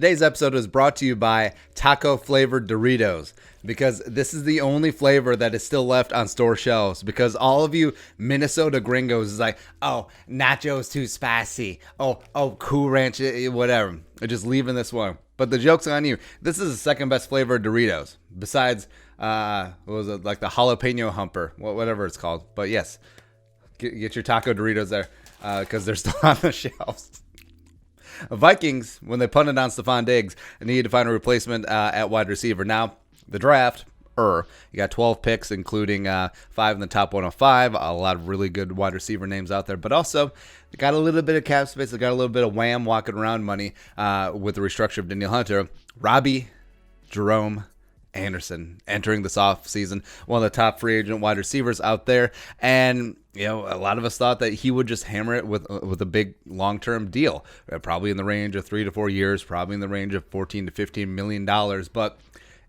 Today's episode is brought to you by taco flavored Doritos, because this is the only flavor that is still left on store shelves, because all of you Minnesota gringos is like, oh, nachos too spicy. Oh, Cool Ranch, whatever. They're just leaving this one. But the joke's on you. This is the second best flavor of Doritos, besides, what was it, like the jalapeno humper, whatever it's called. But yes, get your taco Doritos there, because they're still on the shelves. Vikings, when they punted on Stefon Diggs, needed to find a replacement at wide receiver. Now, the draft, you got 12 picks, including 5 in the top 105. A lot of really good wide receiver names out there. But also, they got a little bit of cap space. They got a little bit of wham walking around money with the restructure of Danielle Hunter. Robby Anderson entering this offseason, one of the top free agent wide receivers out there. And, you know, a lot of us thought that he would just hammer it with a big long-term deal, probably in the range of 3 to 4 years, probably in the range of $14 to $15 million. But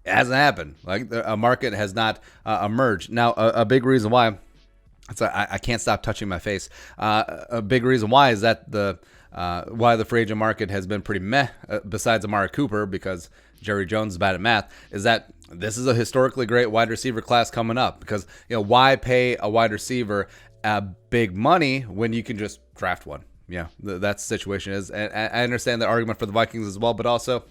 it hasn't happened. Like, a market has not emerged. Now, a big reason why, I can't stop touching my face. A big reason why is that why the free agent market has been pretty meh, besides Amari Cooper, because Jerry Jones is bad at math, is that this is a historically great wide receiver class coming up. Because, you know, why pay a wide receiver big money when you can just draft one? Yeah, that's the situation is. And I understand the argument for the Vikings as well, but also,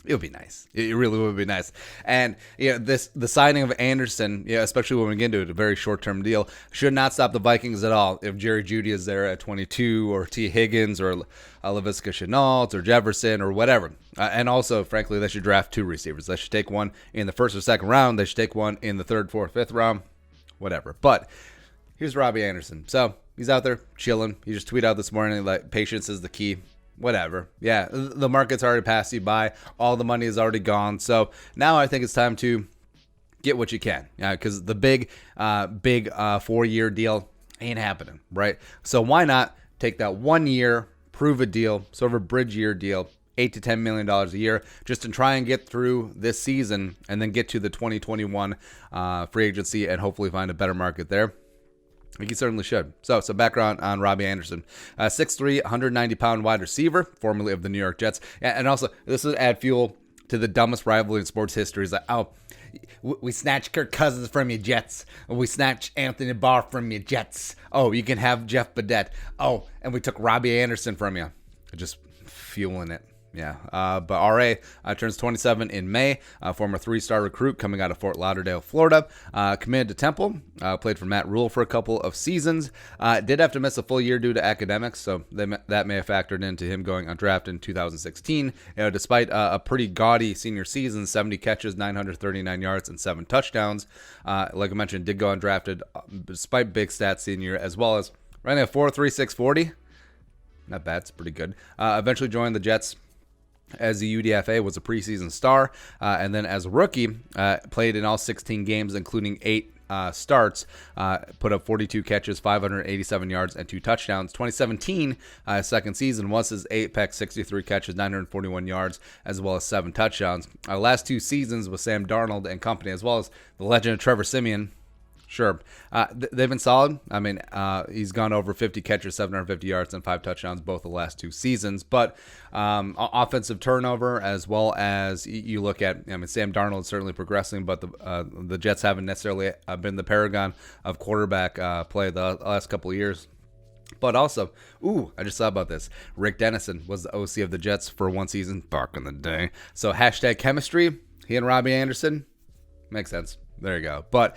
it would be nice. It really would be nice. And, you know, the signing of Anderson, especially when we get into it, a very short-term deal, should not stop the Vikings at all. If Jerry Jeudy is there at 22, or T. Higgins, or Laviska Shenault, or Jefferson, or whatever. And also, frankly, they should draft 2 receivers. They should take one in the first or second round. They should take one in the third, fourth, fifth round, whatever. But here's Robby Anderson. So he's out there chilling. He just tweeted out this morning, like, patience is the key. Whatever. Yeah, the market's already passed you by. All the money is already gone. So now I think it's time to get what you can. Yeah, because the big 4-year deal ain't happening, right? So why not take that 1 year, prove a deal, sort of a bridge year deal, $8 to $10 million a year, just to try and get through this season and then get to the 2021 free agency and hopefully find a better market there. I think he certainly should. So background on Robby Anderson. 6'3", 190-pound wide receiver, formerly of the New York Jets. And also, this would add fuel to the dumbest rivalry in sports history. It's like, oh, we snatched Kirk Cousins from you, Jets. We snatched Anthony Barr from you, Jets. Oh, you can have Jeff Badette. Oh, and we took Robby Anderson from you. Just fueling it. Yeah, but R.A. Turns 27 in May, former 3-star recruit coming out of Fort Lauderdale, Florida, committed to Temple, played for Matt Rule for a couple of seasons, did have to miss a full year due to academics, so that may have factored into him going undrafted in 2016. Despite a pretty gaudy senior season, 70 catches, 939 yards, and 7 touchdowns, like I mentioned, did go undrafted despite big stats senior, as well as running a 4.36 40. Not bad, it's pretty good. Eventually joined the Jets as the UDFA, was a preseason star, and then as a rookie, played in all 16 games, including 8 starts, put up 42 catches, 587 yards, and 2 touchdowns. 2017, second season, was his apex, 63 catches, 941 yards, as well as 7 touchdowns. Last 2 seasons with Sam Darnold and company, as well as the legend of Trevor Siemian. Sure. They've been solid. I mean, he's gone over 50 catches, 750 yards, and 5 touchdowns both the last 2 seasons. But offensive turnover, as well as you look at, I mean, Sam Darnold is certainly progressing, but the Jets haven't necessarily been the paragon of quarterback play the last couple of years. But also, I just thought about this. Rick Dennison was the OC of the Jets for 1 season back in the day. So hashtag chemistry, he and Robby Anderson, makes sense. There you go. But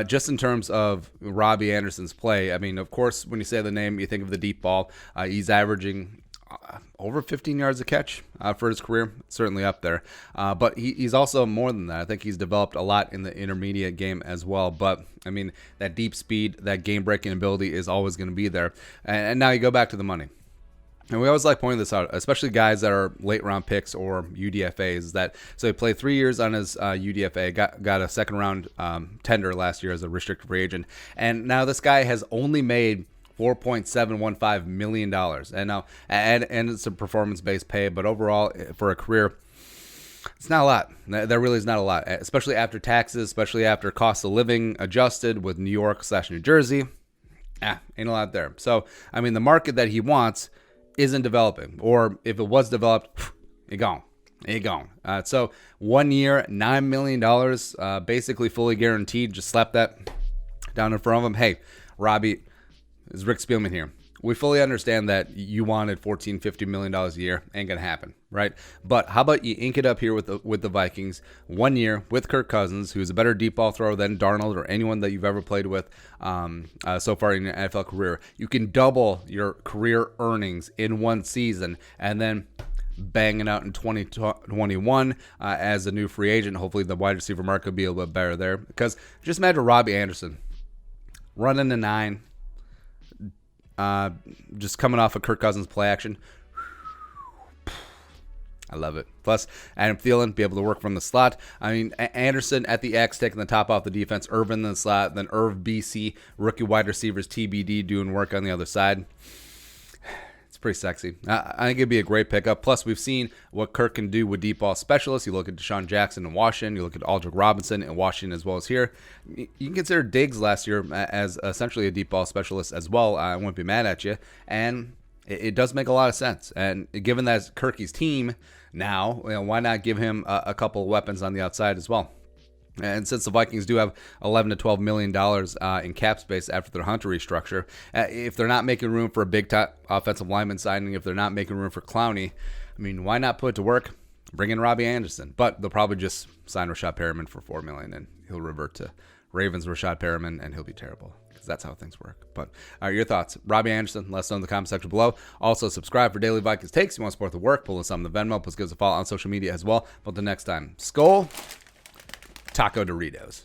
just in terms of Robby Anderson's play, I mean, of course, when you say the name, you think of the deep ball. He's averaging over 15 yards a catch for his career, certainly up there. But he's also more than that. I think he's developed a lot in the intermediate game as well. But, I mean, that deep speed, that game-breaking ability is always going to be there. And now you go back to the money. And we always like pointing this out, especially guys that are late-round picks or UDFAs. So he played 3 years on his UDFA, got a second-round tender last year as a restricted free agent. And now this guy has only made $4.715 million. And now, and it's a performance-based pay, but overall, for a career, it's not a lot. There really is not a lot, especially after taxes, especially after cost of living adjusted with New York/New Jersey. Ain't a lot there. So, I mean, the market that he wants isn't developing, or if it was developed, you're gone. You're gone. So 1 year, $9 million, basically fully guaranteed. Just slap that down in front of him. Hey, Robby, it's Rick Spielman here. We fully understand that you wanted $14, $15 million a year. Ain't going to happen, right? But how about you ink it up here with the Vikings 1 year with Kirk Cousins, who's a better deep ball thrower than Darnold or anyone that you've ever played with so far in your NFL career. You can double your career earnings in one season and then banging out in 2021 as a new free agent. Hopefully the wide receiver market will be a little bit better there. Because just imagine Robby Anderson running the 9, just coming off of Kirk Cousins play action. I love it. Plus, Adam Thielen be able to work from the slot. I mean, Anderson at the X taking the top off the defense. Irvin in the slot. Then Irv BC, rookie wide receivers, TBD doing work on the other side. It's pretty sexy. I think it'd be a great pickup. Plus, we've seen what Kirk can do with deep ball specialists. You look at Deshaun Jackson in Washington. You look at Aldrick Robinson in Washington as well as here. You can consider Diggs last year as essentially a deep ball specialist as well. I wouldn't be mad at you. And it does make a lot of sense. And given that it's Kirky's team now, why not give him a couple of weapons on the outside as well? And since the Vikings do have $11 to $12 million in cap space after their Hunter restructure, if they're not making room for a big top offensive lineman signing, if they're not making room for Clowney, I mean, why not put it to work? Bring in Robby Anderson. But they'll probably just sign Rashad Perriman for $4 million, and he'll revert to Ravens Rashad Perriman, and he'll be terrible because that's how things work. But your thoughts. Robby Anderson, let us know in the comment section below. Also, subscribe for daily Vikings takes. You want to support the work, pull us on the Venmo. Please give us a follow on social media as well. But until next time, Skol Taco Doritos.